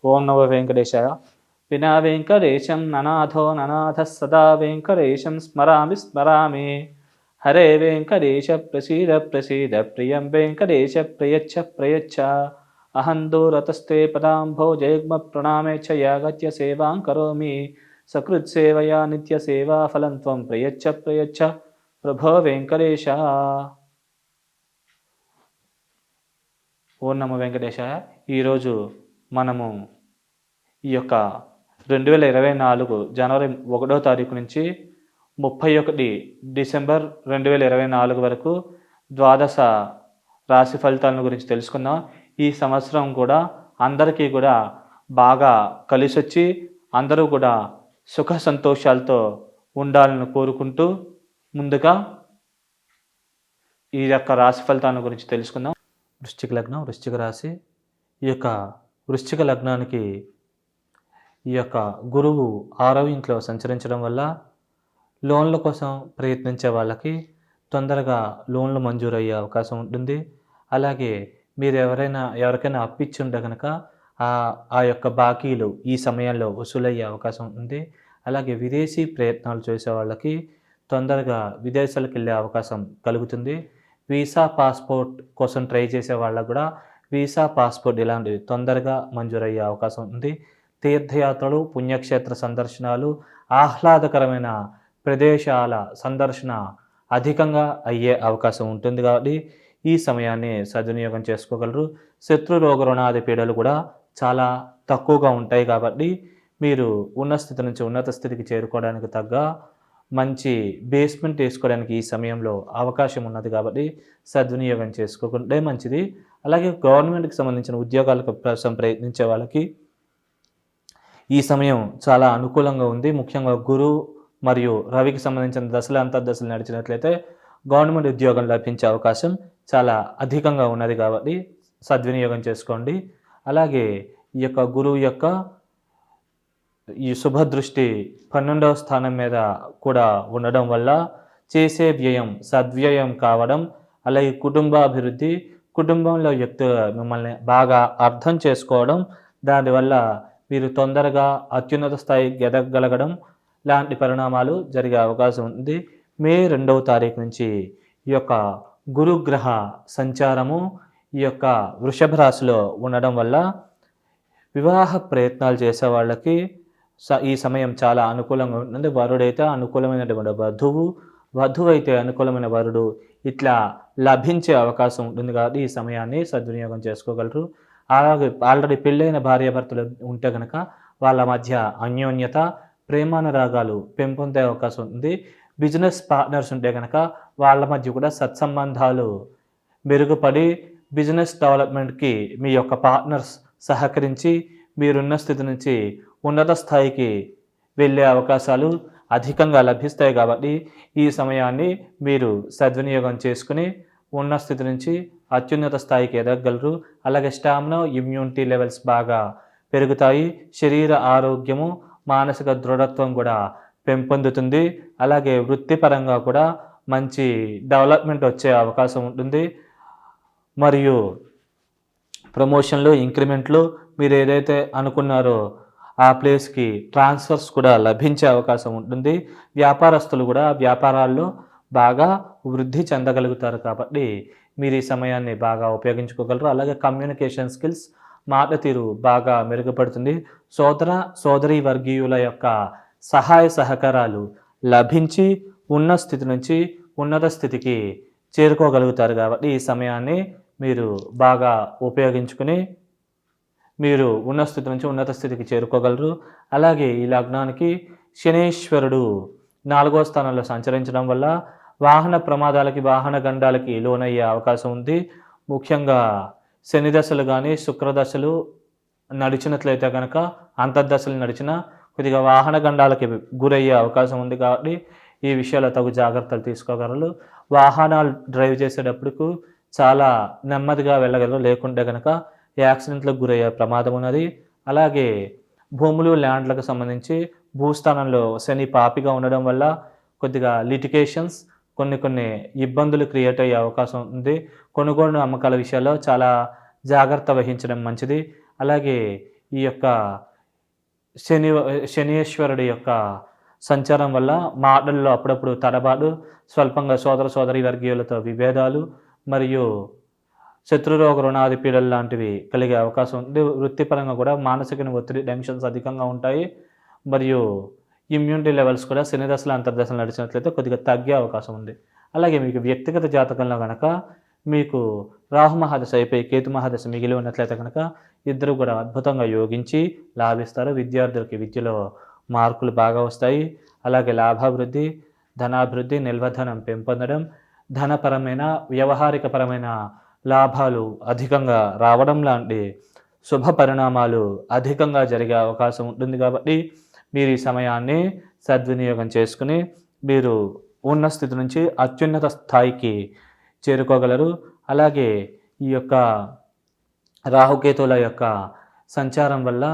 ఓం నమో వెంకటేశాయ. వినా వెంకటేశం ననాథో ననాథ సదా వెంకటేశం స్మరామి స్మరామి. హరే వెంకటేశ ప్రసీద ప్రసీద ప్రియం వెంకటేశ ప్రయచ్చ ప్రయచ్చ. అహం దూరతస్తే పదాంభోజయుగ్మ ప్రణామే చ యాగత్య సేవాం కరోమి. సకృత్సేవయా నిత్యసేవా ఫలం త్వం ప్రయచ్చ ప్రయచ్చ ప్రభో వెంకటేశ. ఓం నమో వెంకటేశాయ. ఈరోజు మనము ఈ యొక్క 2024 జనవరి 1వ తారీఖు నుంచి 31 డిసెంబర్ 2024 వరకు ద్వాదశ రాశి ఫలితాలను గురించి తెలుసుకుందాం. ఈ సంవత్సరం కూడా అందరికీ కూడా బాగా కలిసొచ్చి అందరూ కూడా సుఖ సంతోషాలతో ఉండాలని కోరుకుంటూ ముందుగా ఈ యొక్క రాశి ఫలితాల గురించి తెలుసుకుందాం. వృశ్చిక లగ్నం, వృశ్చిక రాశి. ఈ యొక్క వృశ్చిక లగ్నానికి ఈ యొక్క గురువు 6వ ఇంట్లో సంచరించడం వల్ల లోన్ల కోసం ప్రయత్నించే వాళ్ళకి తొందరగా లోన్లు మంజూరయ్యే అవకాశం ఉంటుంది. అలాగే మీరు ఎవరికైనా అప్పిచ్చి ఉంటే కనుక ఆ యొక్క బాకీలు ఈ సమయంలో వసూలయ్యే అవకాశం ఉంది. అలాగే విదేశీ ప్రయత్నాలు చేసే వాళ్ళకి తొందరగా విదేశాలకు వెళ్ళే అవకాశం కలుగుతుంది. వీసా పాస్పోర్ట్ కోసం ట్రై చేసే వాళ్ళకు కూడా వీసా పాస్పోర్ట్ ఇలాంటివి తొందరగా మంజూరయ్యే అవకాశం ఉంది. తీర్థయాత్రలు, పుణ్యక్షేత్ర సందర్శనాలు, ఆహ్లాదకరమైన ప్రదేశాల సందర్శన అధికంగా అయ్యే అవకాశం ఉంటుంది. కాబట్టి ఈ సమయాన్ని సద్వినియోగం చేసుకోగలరు. శత్రు రోగ రుణాది పీడలు కూడా చాలా తక్కువగా ఉంటాయి. కాబట్టి మీరు ఉన్న స్థితి నుంచి ఉన్నత స్థితికి చేరుకోవడానికి తగ్గ మంచి బేస్మెంట్ వేసుకోవడానికి ఈ సమయంలో అవకాశం ఉన్నది. కాబట్టి సద్వినియోగం చేసుకోకుంటే మంచిది. అలాగే గవర్నమెంట్కి సంబంధించిన ఉద్యోగాల కోసం ప్రయత్నించే వాళ్ళకి ఈ సమయం చాలా అనుకూలంగా ఉంది. ముఖ్యంగా గురు మరియు రవికి సంబంధించిన దశలు అంతర్దశలు నడిచినట్లయితే గవర్నమెంట్ ఉద్యోగం లభించే అవకాశం చాలా అధికంగా ఉన్నది. కాబట్టి సద్వినియోగం చేసుకోండి. అలాగే ఈ యొక్క గురువు యొక్క ఈ శుభదృష్టి 12వ స్థానం మీద కూడా ఉండడం వల్ల చేసే వ్యయం సద్వ్యయం కావడం, అలాగే కుటుంబాభివృద్ధి, కుటుంబంలో వ్యక్తులు మిమ్మల్ని బాగా అర్థం చేసుకోవడం, దానివల్ల మీరు తొందరగా అత్యున్నత స్థాయికి ఎదగగలగడం లాంటి పరిణామాలు జరిగే అవకాశం ఉంది. మే 2వ తారీఖు నుంచి ఈ యొక్క గురుగ్రహ సంచారము ఈ యొక్క వృషభ రాశిలో ఉండడం వల్ల వివాహ ప్రయత్నాలు చేసే వాళ్ళకి ఈ సమయం చాలా అనుకూలంగా ఉంటుంది. వరుడైతే అనుకూలమైనటువంటి వధువు అయితే అనుకూలమైన వరుడు ఇట్లా లభించే అవకాశం ఉంటుంది. కాబట్టి ఈ సమయాన్ని సద్వినియోగం చేసుకోగలరు. అలాగే ఆల్రెడీ పెళ్ళైన భార్యాభర్తలు ఉంటే కనుక వాళ్ళ మధ్య అన్యోన్యత, ప్రేమానురాగాలు పెంపొందే అవకాశం ఉంది. బిజినెస్ పార్ట్నర్స్ ఉంటే కనుక వాళ్ళ మధ్య కూడా సత్సంబంధాలు మెరుగుపడి బిజినెస్ డెవలప్మెంట్కి మీ యొక్క పార్ట్నర్స్ సహకరించి మీరున్న స్థితి నుంచి ఉన్నత స్థాయికి వెళ్ళే అవకాశాలు అధికంగా లభిస్తాయి. కాబట్టి ఈ సమయాన్ని మీరు సద్వినియోగం చేసుకుని ఉన్న స్థితి నుంచి అత్యున్నత స్థాయికి ఎదగగలరు. అలాగే స్టామినా, ఇమ్యూనిటీ లెవెల్స్ బాగా పెరుగుతాయి. శరీర ఆరోగ్యము, మానసిక దృఢత్వం కూడా పెంపొందుతుంది. అలాగే వృత్తిపరంగా కూడా మంచి డెవలప్మెంట్ వచ్చే అవకాశం ఉంటుంది. మరియు ప్రమోషన్లు, ఇంక్రిమెంట్లు, మీరు ఏదైతే అనుకున్నారో ఆ ప్లేస్కి ట్రాన్స్ఫర్స్ కూడా లభించే అవకాశం ఉంటుంది. వ్యాపారస్తులు కూడా వ్యాపారాల్లో బాగా వృద్ధి చెందగలుగుతారు. కాబట్టి మీరు ఈ సమయాన్ని బాగా ఉపయోగించుకోగలరు. అలాగే కమ్యూనికేషన్ స్కిల్స్, మాట తీరు బాగా మెరుగుపడుతుంది. సోదరీ వర్గీయుల యొక్క సహాయ సహకారాలు లభించి ఉన్న స్థితి నుంచి ఉన్నత స్థితికి చేరుకోగలుగుతారు. కాబట్టి ఈ సమయాన్ని మీరు బాగా ఉపయోగించుకుని మీరు ఉన్న స్థితి నుంచి ఉన్నత స్థితికి చేరుకోగలరు. అలాగే ఈ లగ్నానికి శనీశ్వరుడు 4వ స్థానంలో సంచరించడం వల్ల వాహన ప్రమాదాలకి, వాహన గండాలకి లోనయ్యే అవకాశం ఉంది. ముఖ్యంగా శని దశలు కానీ శుక్రదశలు నడిచినట్లయితే కనుక అంతర్దశలు నడిచిన కొద్దిగా వాహన గండాలకి గురయ్యే అవకాశం ఉంది. కాబట్టి ఈ విషయాల్లో తగు జాగ్రత్తలు తీసుకోగలరు. వాహనాలు డ్రైవ్ చేసేటప్పుడు చాలా నెమ్మదిగా వెళ్ళగలరు. లేకుంటే కనుక యాక్సిడెంట్లకు గురయ్యే ప్రమాదం ఉన్నది. అలాగే భూములు, ల్యాండ్లకు సంబంధించి భూస్థానంలో శని పాపిగా ఉండడం వల్ల కొద్దిగా లిటిగేషన్స్, కొన్ని ఇబ్బందులు క్రియేట్ అయ్యే అవకాశం ఉంది. కొనుగోలు అమ్మకాల విషయాల్లో చాలా జాగ్రత్త వహించడం మంచిది. అలాగే ఈ యొక్క శనీశ్వరుడి యొక్క సంచారం వల్ల మాటల్లో అప్పుడప్పుడు తడబాటు, స్వల్పంగా సోదర సోదరీ వర్గీయులతో విభేదాలు మరియు శత్రురోగ రుణాది పీడలు లాంటివి కలిగే అవకాశం ఉంది. వృత్తిపరంగా కూడా మానసిక ఒత్తిడి, టెన్షన్స్ అధికంగా ఉంటాయి. మరియు ఇమ్యూనిటీ లెవెల్స్ కూడా శని దశలు అంతర్దశలు నడిచినట్లయితే కొద్దిగా తగ్గే అవకాశం ఉంది. అలాగే మీకు వ్యక్తిగత జాతకంలో కనుక మీకు రాహు మహాదశ అయిపోయి కేతు మహాదశ మిగిలి ఉన్నట్లయితే కనుక ఇద్దరు కూడా అద్భుతంగా యోగించి లాభిస్తారు. విద్యార్థులకి విద్యలో మార్కులు బాగా వస్తాయి. అలాగే లాభాభివృద్ధి, ధనాభివృద్ధి, నిల్వధనం పెంపొందడం, ధనపరమైన వ్యవహారికపరమైన లాభాలు అధికంగా రావడం లాంటి శుభ పరిణామాలు అధికంగా జరిగే అవకాశం ఉంటుంది. కాబట్టి మీరు ఈ సమయాన్ని సద్వినియోగం చేసుకుని మీరు ఉన్న స్థితి నుంచి అత్యున్నత స్థాయికి చేరుకోగలరు. అలాగే ఈ యొక్క రాహుకేతువుల యొక్క సంచారం వల్ల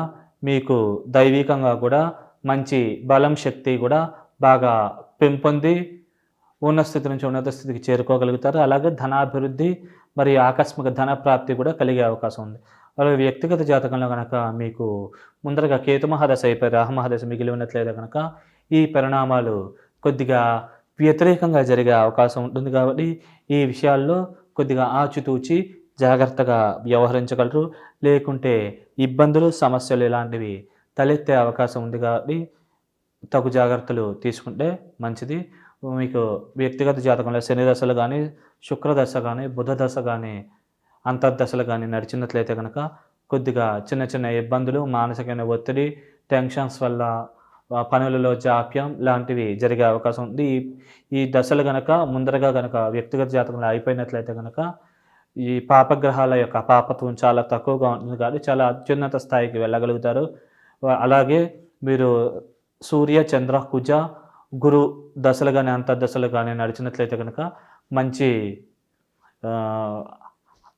మీకు దైవికంగా కూడా మంచి బలం, శక్తి కూడా బాగా పెంపొంది ఉన్న స్థితి నుంచి ఉన్నత స్థితికి చేరుకోగలుగుతారు. అలాగే ధనాభివృద్ధి మరియు ఆకస్మిక ధన ప్రాప్తి కూడా కలిగే అవకాశం ఉంది. అలాగే వ్యక్తిగత జాతకంలో కనుక మీకు ముందరగా కేతు మహాదశ అయిపోయి రాహు మహాదశ మిగిలి ఉన్నట్లయితే కనుక ఈ పరిణామాలు కొద్దిగా వ్యతిరేకంగా జరిగే అవకాశం ఉంటుంది. కాబట్టి ఈ విషయాల్లో కొద్దిగా ఆచితూచి జాగ్రత్తగా వ్యవహరించగలరు. లేకుంటే ఇబ్బందులు, సమస్యలు ఇలాంటివి తలెత్తే అవకాశం ఉంది. కాబట్టి తగు జాగ్రత్తలు తీసుకుంటే మంచిది. మీకు వ్యక్తిగత జాతకంలో శని దశలు కానీ, శుక్రదశ కానీ, బుధ దశ కానీ, అంతర్దశలు కానీ నడిచినట్లయితే కనుక కొద్దిగా చిన్న చిన్న ఇబ్బందులు, మానసికమైన ఒత్తిడి, టెన్షన్స్ వల్ల పనులలో జాప్యం లాంటివి జరిగే అవకాశం ఉంది. ఈ దశలు కనుక ముందరగా కనుక వ్యక్తిగత జాతకంలో అయిపోయినట్లయితే కనుక ఈ పాపగ్రహాల యొక్క పాపత్వం చాలా తక్కువగా ఉంటుంది. కాబట్టి చాలా అత్యున్నత స్థాయికి వెళ్ళగలుగుతారు. అలాగే మీరు సూర్య, చంద్ర, కుజ, గురు దశలు కానీ అంతర్దశలు కానీ నడిచినట్లయితే కనుక మంచి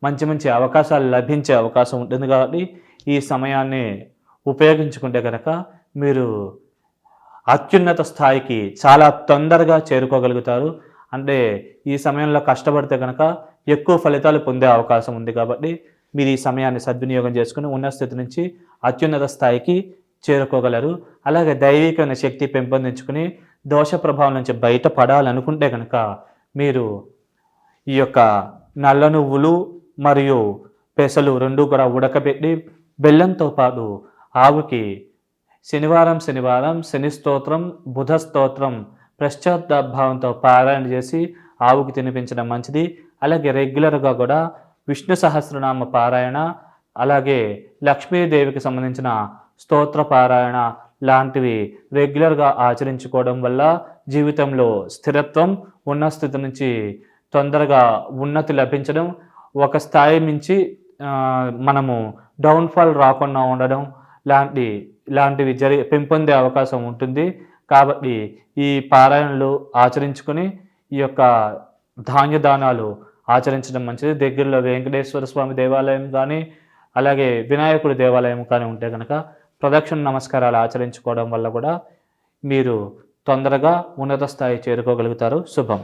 మంచి అవకాశాలు లభించే అవకాశం ఉంటుంది. కాబట్టి ఈ సమయాన్ని ఉపయోగించుకుంటే కనుక మీరు అత్యున్నత స్థాయికి చాలా తొందరగా చేరుకోగలుగుతారు. అంటే ఈ సమయంలో కష్టపడితే కనుక ఎక్కువ ఫలితాలు పొందే అవకాశం ఉంది. కాబట్టి మీరు ఈ సమయాన్ని సద్వినియోగం చేసుకుని ఉన్న స్థితి నుంచి అత్యున్నత స్థాయికి చేరుకోగలరు. అలాగే దైవికమైన శక్తి పెంపొందించుకుని దోష ప్రభావం నుంచి బయటపడాలనుకుంటే కనుక మీరు ఈ యొక్క నల్ల నువ్వులు మరియు పెసలు రెండు కూడా ఉడకబెట్టి బెల్లంతో పాటు ఆవుకి శనివారం శని స్తోత్రం, బుధ స్తోత్రం పశ్చాత్తాపభావంతో పారాయణ చేసి ఆవుకి తినిపించడం మంచిది. అలాగే రెగ్యులర్గా కూడా విష్ణు సహస్రనామ పారాయణ, అలాగే లక్ష్మీదేవికి సంబంధించిన స్తోత్ర పారాయణ లాంటివి రెగ్యులర్గా ఆచరించుకోవడం వల్ల జీవితంలో స్థిరత్వం, ఉన్న స్థితి నుంచి తొందరగా ఉన్నతి లభించడం, ఒక స్థాయి నుంచి మనము డౌన్ఫాల్ రాకుండా ఉండడం ఇలాంటివి పెంపొందే అవకాశం ఉంటుంది. కాబట్టి ఈ పారాయణలు ఆచరించుకొని ఈ యొక్క ధాన్యదానాలు ఆచరించడం మంచిది. దగ్గరలో వెంకటేశ్వర స్వామి దేవాలయం కానీ అలాగే వినాయకుడి దేవాలయం కానీ ఉంటే కనుక ప్రదక్షిణ నమస్కారాలు ఆచరించుకోవడం వల్ల కూడా మీరు తొందరగా ఉన్నత స్థాయి చేరుకోగలుగుతారు. శుభం.